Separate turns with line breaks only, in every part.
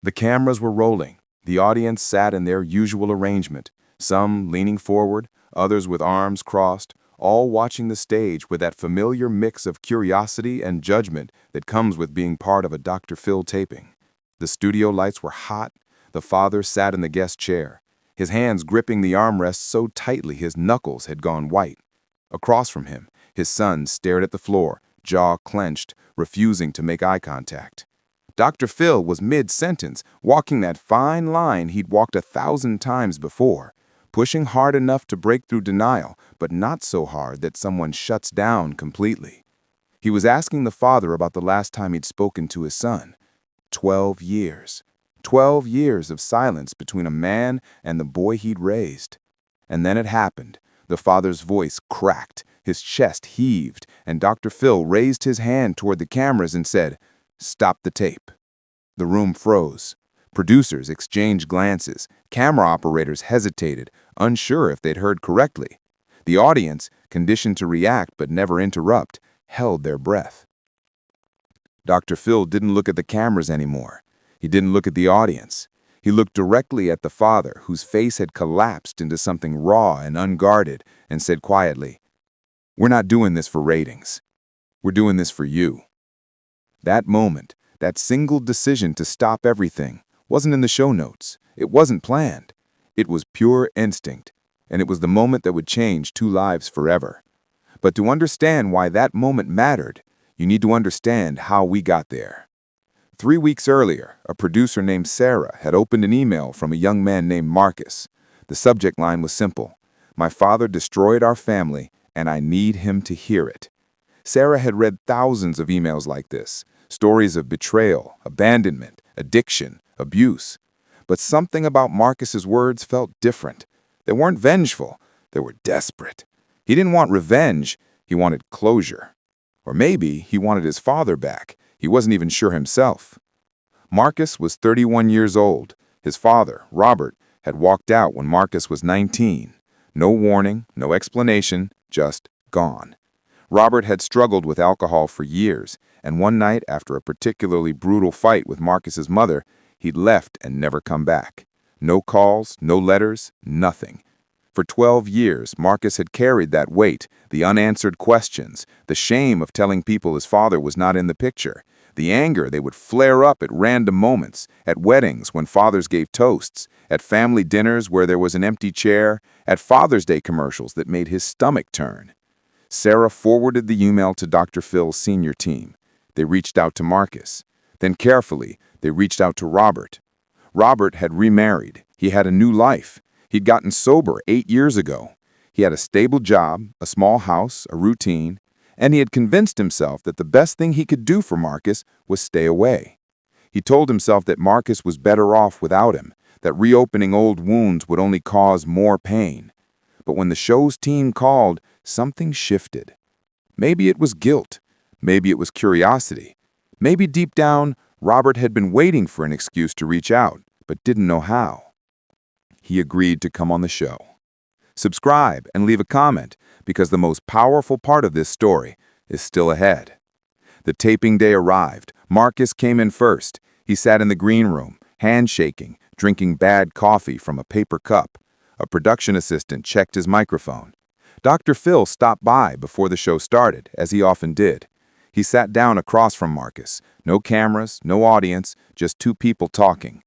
The cameras were rolling. The audience sat in their usual arrangement, some leaning forward, others with arms crossed, all watching the stage with that familiar mix of curiosity and judgment that comes with being part of a Dr. Phil taping. The studio lights were hot. The father sat in the guest chair, his hands gripping the armrests so tightly his knuckles had gone white. Across from him, his son stared at the floor, jaw clenched, refusing to make eye contact. Dr. Phil was mid-sentence, walking that fine line he'd walked 1,000 times before, pushing hard enough to break through denial, but not so hard that someone shuts down completely. He was asking the father about the last time he'd spoken to his son. 12 years. 12 years of silence between a man and the boy he'd raised. And then it happened. The father's voice cracked, his chest heaved, and Dr. Phil raised his hand toward the cameras and said, "Stop the tape." The room froze. Producers exchanged glances. Camera operators hesitated, unsure if they'd heard correctly. The audience, conditioned to react but never interrupt, held their breath. Dr. Phil didn't look at the cameras anymore. He didn't look at the audience. He looked directly at the father, whose face had collapsed into something raw and unguarded, and said quietly, "We're not doing this for ratings. We're doing this for you." That moment, that single decision to stop everything, wasn't in the show notes. It wasn't planned. It was pure instinct, and it was the moment that would change two lives forever. But to understand why that moment mattered, you need to understand how we got there. 3 weeks earlier, a producer named Sarah had opened an email from a young man named Marcus. The subject line was simple: "My father destroyed our family, and I need him to hear it." Sarah had read thousands of emails like this, stories of betrayal, abandonment, addiction, abuse. But something about Marcus's words felt different. They weren't vengeful, they were desperate. He didn't want revenge, he wanted closure. Or maybe he wanted his father back. He wasn't even sure himself. Marcus was 31 years old. His father, Robert, had walked out when Marcus was 19. No warning, no explanation, just gone. Robert had struggled with alcohol for years, and one night after a particularly brutal fight with Marcus's mother, he'd left and never come back. No calls, no letters, nothing. For 12 years, Marcus had carried that weight, the unanswered questions, the shame of telling people his father was not in the picture, the anger they would flare up at random moments, at weddings when fathers gave toasts, at family dinners where there was an empty chair, at Father's Day commercials that made his stomach turn. Sarah forwarded the email to Dr. Phil's senior team. They reached out to Marcus. Then carefully, they reached out to Robert. Robert had remarried. He had a new life. He'd gotten sober 8 years ago. He had a stable job, a small house, a routine, and he had convinced himself that the best thing he could do for Marcus was stay away. He told himself that Marcus was better off without him, that reopening old wounds would only cause more pain. But when the show's team called, something shifted. Maybe it was guilt. Maybe it was curiosity. Maybe deep down, Robert had been waiting for an excuse to reach out, but didn't know how. He agreed to come on the show. Subscribe and leave a comment, because the most powerful part of this story is still ahead. The taping day arrived. Marcus came in first. He sat in the green room, handshaking, drinking bad coffee from a paper cup. A production assistant checked his microphone. Dr. Phil stopped by before the show started, as he often did. He sat down across from Marcus. No cameras, no audience, just two people talking.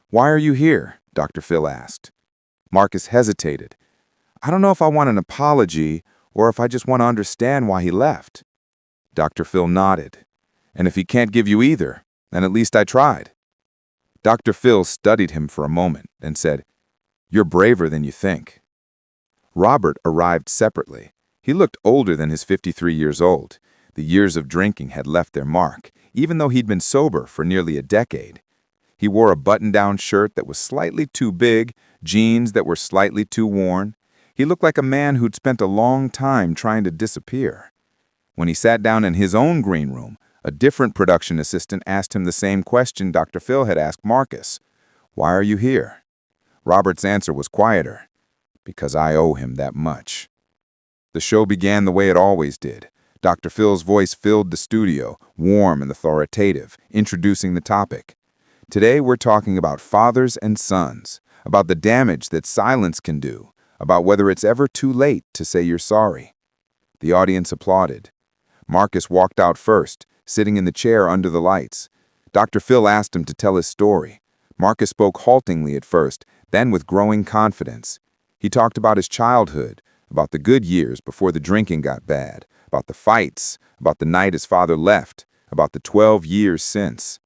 "Why are you here?" Dr. Phil asked. Marcus hesitated. "I don't know if I want an apology or if I just want to understand why he left." Dr. Phil nodded. "And if he can't give you either, then at least I tried." Dr. Phil studied him for a moment and said, "You're braver than you think." Robert arrived separately. He looked older than his 53 years old. The years of drinking had left their mark, even though he'd been sober for nearly a decade. He wore a button-down shirt that was slightly too big, jeans that were slightly too worn. He looked like a man who'd spent a long time trying to disappear. When he sat down in his own green room, a different production assistant asked him the same question Dr. Phil had asked Marcus. "Why are you here?" Robert's answer was quieter. "Because I owe him that much." The show began the way it always did. Dr. Phil's voice filled the studio, warm and authoritative, introducing the topic. Today we're talking about fathers and sons, about the damage that silence can do, about whether it's ever too late to say you're sorry. The audience applauded. Marcus walked out first, sitting in the chair under the lights. Dr. Phil asked him to tell his story. Marcus spoke haltingly at first, then with growing confidence. He talked about his childhood, about the good years before the drinking got bad, about the fights, about the night his father left, about the 12 years since.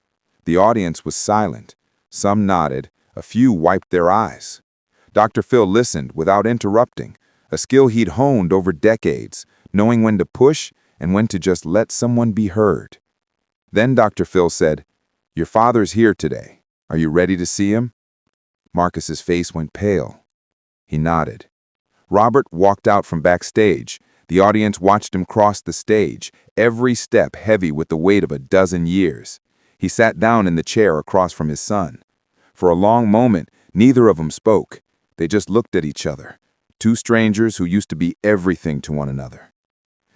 The audience was silent. Some nodded, a few wiped their eyes. Dr. Phil listened without interrupting, a skill he'd honed over decades, knowing when to push and when to just let someone be heard. Then Dr. Phil said, "Your father's here today. Are you ready to see him?" Marcus's face went pale. He nodded. Robert walked out from backstage. The audience watched him cross the stage, every step heavy with the weight of a dozen years. He sat down in the chair across from his son. For a long moment, neither of them spoke. They just looked at each other, two strangers who used to be everything to one another.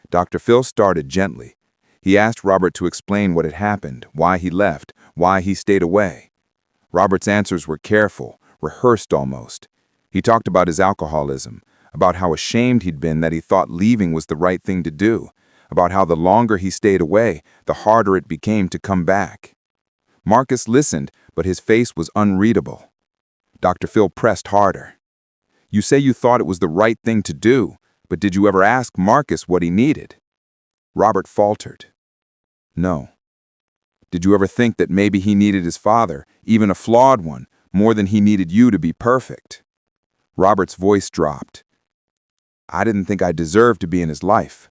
Dr. Phil started gently. He asked Robert to explain what had happened, why he left, why he stayed away. Robert's answers were careful, rehearsed almost. He talked about his alcoholism, about how ashamed he'd been that he thought leaving was the right thing to do, about how the longer he stayed away, the harder it became to come back. Marcus listened, but his face was unreadable. Dr. Phil pressed harder. "You say you thought it was the right thing to do, but did you ever ask Marcus what he needed?" Robert faltered. "No." "Did you ever think that maybe he needed his father, even a flawed one, more than he needed you to be perfect?" Robert's voice dropped. "I didn't think I deserved to be in his life."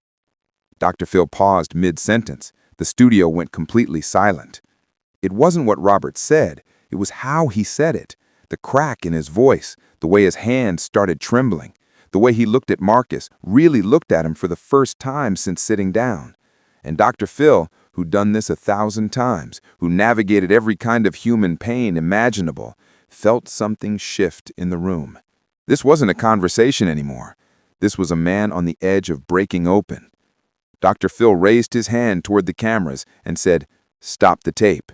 Dr. Phil paused mid-sentence. The studio went completely silent. It wasn't what Robert said, it was how he said it. The crack in his voice, the way his hands started trembling, the way he looked at Marcus, really looked at him for the first time since sitting down. And Dr. Phil, who'd done this 1,000 times, who navigated every kind of human pain imaginable, felt something shift in the room. This wasn't a conversation anymore. This was a man on the edge of breaking open. Dr. Phil raised his hand toward the cameras and said, "Stop the tape."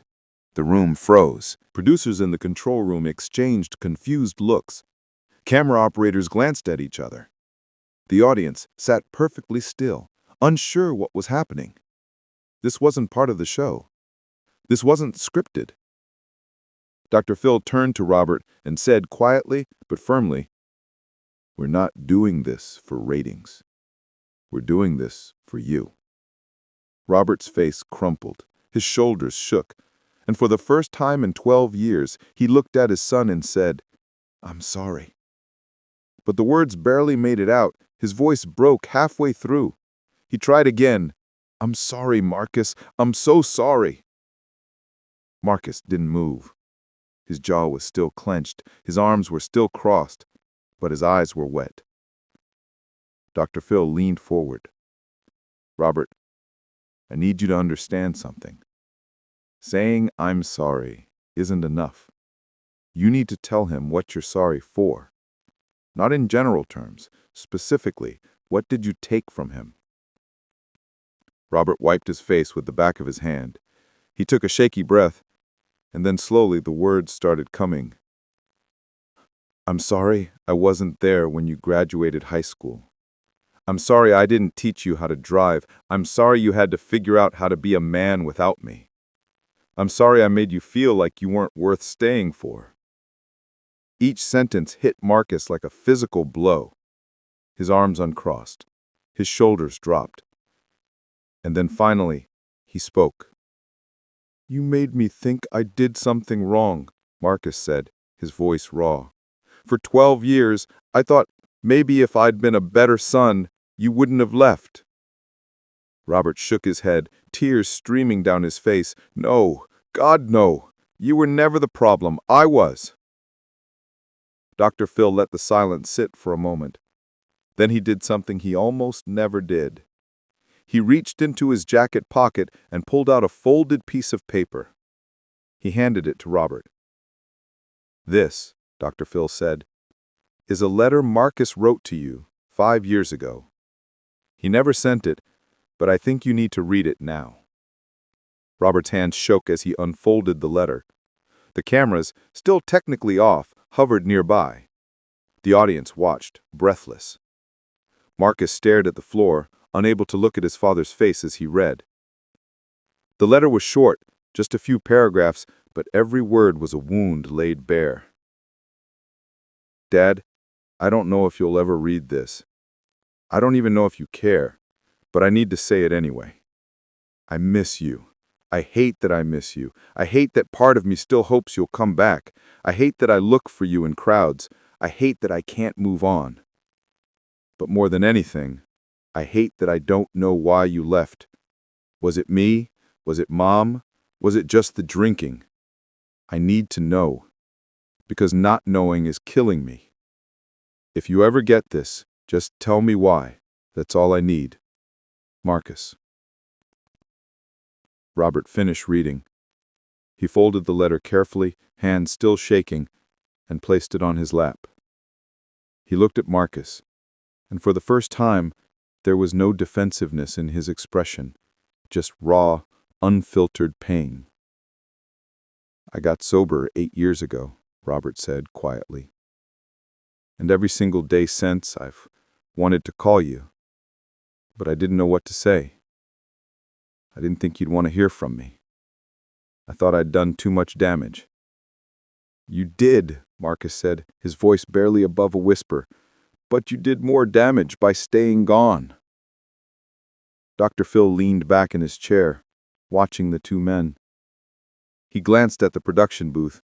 The room froze. Producers in the control room exchanged confused looks. Camera operators glanced at each other. The audience sat perfectly still, unsure what was happening. This wasn't part of the show. This wasn't scripted. Dr. Phil turned to Robert and said quietly but firmly, "We're not doing this for ratings. We're doing this for you." Robert's face crumpled, his shoulders shook, and for the first time in 12 years, he looked at his son and said, "I'm sorry." But the words barely made it out. His voice broke halfway through. He tried again, "I'm sorry, Marcus. I'm so sorry." Marcus didn't move. His jaw was still clenched, his arms were still crossed, but his eyes were wet. Dr. Phil leaned forward. "Robert, I need you to understand something. Saying I'm sorry isn't enough. You need to tell him what you're sorry for. Not in general terms, specifically, what did you take from him?" Robert wiped his face with the back of his hand. He took a shaky breath, and then slowly the words started coming. "I'm sorry I wasn't there when you graduated high school. I'm sorry I didn't teach you how to drive. I'm sorry you had to figure out how to be a man without me. I'm sorry I made you feel like you weren't worth staying for." Each sentence hit Marcus like a physical blow. His arms uncrossed. His shoulders dropped. And then finally, he spoke. "You made me think I did something wrong," Marcus said, his voice raw. "For 12 years, I thought maybe if I'd been a better son, you wouldn't have left." Robert shook his head, tears streaming down his face. "No, God, no. You were never the problem. I was." Dr. Phil let the silence sit for a moment. Then he did something he almost never did. He reached into his jacket pocket and pulled out a folded piece of paper. He handed it to Robert. "This," Dr. Phil said, "is a letter Marcus wrote to you 5 years ago. He never sent it, but I think you need to read it now." Robert's hand shook as he unfolded the letter.
The cameras, still technically off, hovered nearby. The audience watched, breathless. Marcus stared at the floor, unable to look at his father's face as he read. The letter was short, just a few paragraphs, but every word was a wound laid bare. Dad, I don't know if you'll ever read this. I don't even know if you care, but I need to say it anyway. I miss you. I hate that I miss you. I hate that part of me still hopes you'll come back. I hate that I look for you in crowds. I hate that I can't move on. But more than anything, I hate that I don't know why you left. Was it me? Was it Mom? Was it just the drinking? I need to know, because not knowing is killing me. If you ever get this, just tell me why. That's all I need. Marcus. Robert finished reading. He folded the letter carefully, hands still shaking, and placed it on his lap. He looked at Marcus, and for the first time, there was no defensiveness in his expression, just raw, unfiltered pain. I got sober 8 years ago, Robert said quietly. And every single day since, I've wanted to call you, but I didn't know what to say. I didn't think you'd want to hear from me. I thought I'd done too much damage. You did, Marcus said, his voice barely above a whisper, but you did more damage by staying gone. Dr. Phil leaned back in his chair, watching the two men. He glanced at the production booth,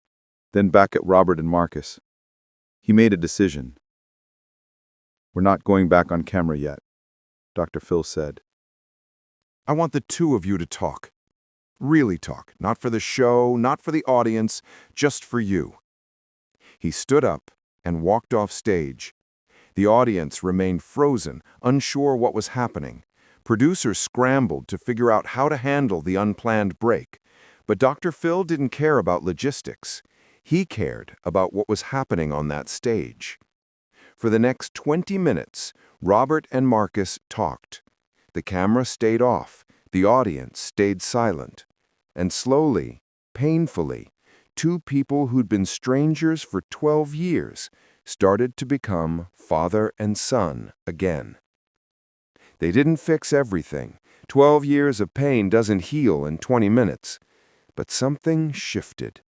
then back at Robert and Marcus. He made a decision. We're not going back on camera yet, Dr. Phil said.
I want the two of you to talk. Really talk. Not for the show, not for the audience, just for you. He stood up and walked off stage. The audience remained frozen, unsure what was happening. Producers scrambled to figure out how to handle the unplanned break. But Dr. Phil didn't care about logistics. He cared about what was happening on that stage. For the next 20 minutes, Robert and Marcus talked. The camera stayed off. The audience stayed silent. And slowly, painfully, two people who'd been strangers for 12 years started to become father and son again. They didn't fix everything. 12 years of pain doesn't heal in 20 minutes. But something shifted.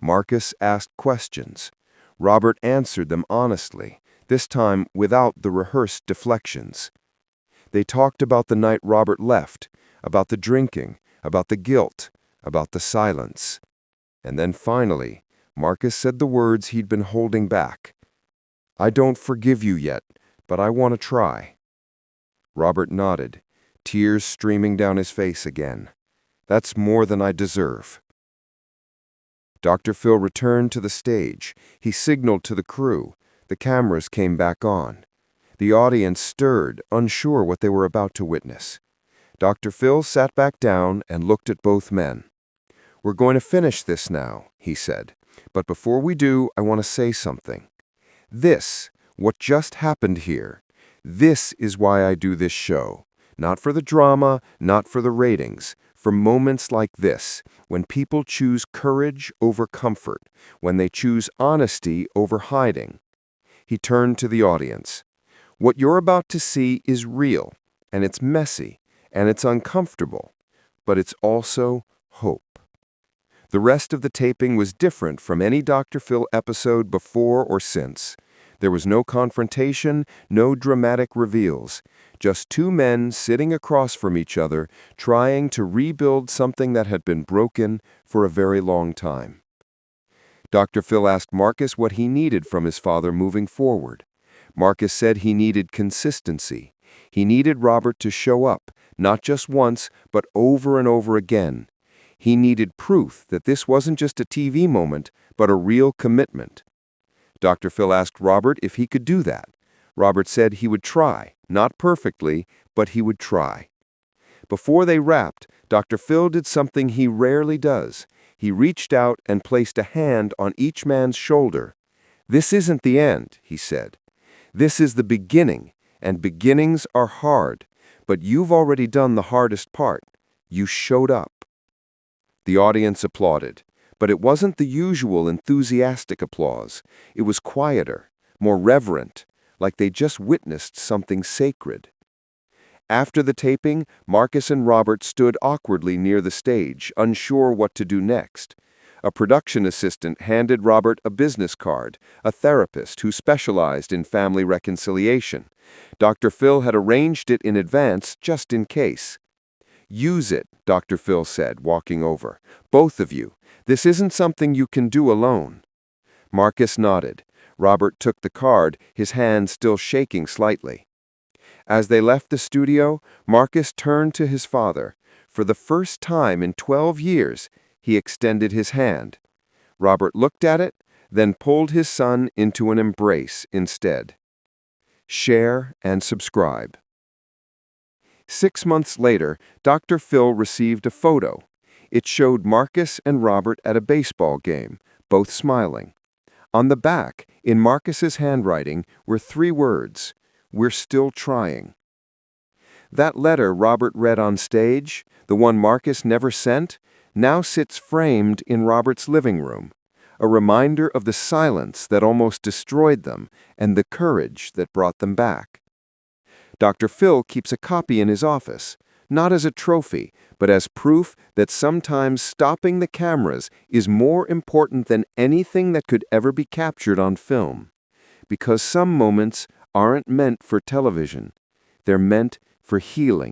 Marcus asked questions. Robert answered them honestly, this time without the rehearsed deflections. They talked about the night Robert left, about the drinking, about the guilt, about the silence. And then finally, Marcus said the words he'd been holding back. I don't forgive you yet, but I want to try. Robert nodded, tears streaming down his face again. That's more than I deserve. Dr. Phil returned to the stage. He signaled to the crew. The cameras came back on. The audience stirred, unsure what they were about to witness. Dr. Phil sat back down and looked at both men. We're going to finish this now, he said. But before we do, I want to say something. What just happened here, this is why I do this show. Not for the drama, not for the ratings. For moments like this, when people choose courage over comfort, when they choose honesty over hiding. He turned to the audience. What you're about to see is real, and it's messy, and it's uncomfortable, but it's also hope. The rest of the taping was different from any Dr. Phil episode before or since. There was no confrontation, no dramatic reveals. Just two men sitting across from each other, trying to rebuild something that had been broken for a very long time. Dr. Phil asked Marcus what he needed from his father moving forward. Marcus said he needed consistency. He needed Robert to show up, not just once, but over and over again. He needed proof that this wasn't just a TV moment, but a real commitment. Dr. Phil asked Robert if he could do that. Robert said he would try, not perfectly, but he would try. Before they wrapped, Dr. Phil did something he rarely does. He reached out and placed a hand on each man's shoulder. This isn't the end, he said. This is the beginning, and beginnings are hard. But you've already done the hardest part. You showed up. The audience applauded,
But it wasn't the usual enthusiastic applause. It was quieter, more reverent, like they just witnessed something sacred. After the taping, Marcus and Robert stood awkwardly near the stage, unsure what to do next. A production assistant handed Robert a business card, a therapist who specialized in family reconciliation. Dr. Phil had arranged it in advance just in case. "Use it," Dr. Phil said, walking over. "Both of you. This isn't something you can do alone." Marcus nodded. Robert took the card, his hand still shaking slightly. As they left the studio, Marcus turned to his father. For the first time in 12 years, he extended his hand. Robert looked at it, then pulled his son into an embrace instead. Share and subscribe. 6 months later, Dr. Phil received a photo. It showed Marcus and Robert at a baseball game, both smiling. On the back, in Marcus's handwriting, were 3 words: "We're still trying." That letter Robert read on stage, the one Marcus never sent, now sits framed in Robert's living room, a reminder of the silence that almost destroyed them and the courage that brought them back. Dr. Phil keeps a copy in his office, not as a trophy, but as proof that sometimes stopping the cameras is more important than anything that could ever be captured on film. Because some moments aren't meant for television. They're meant for healing.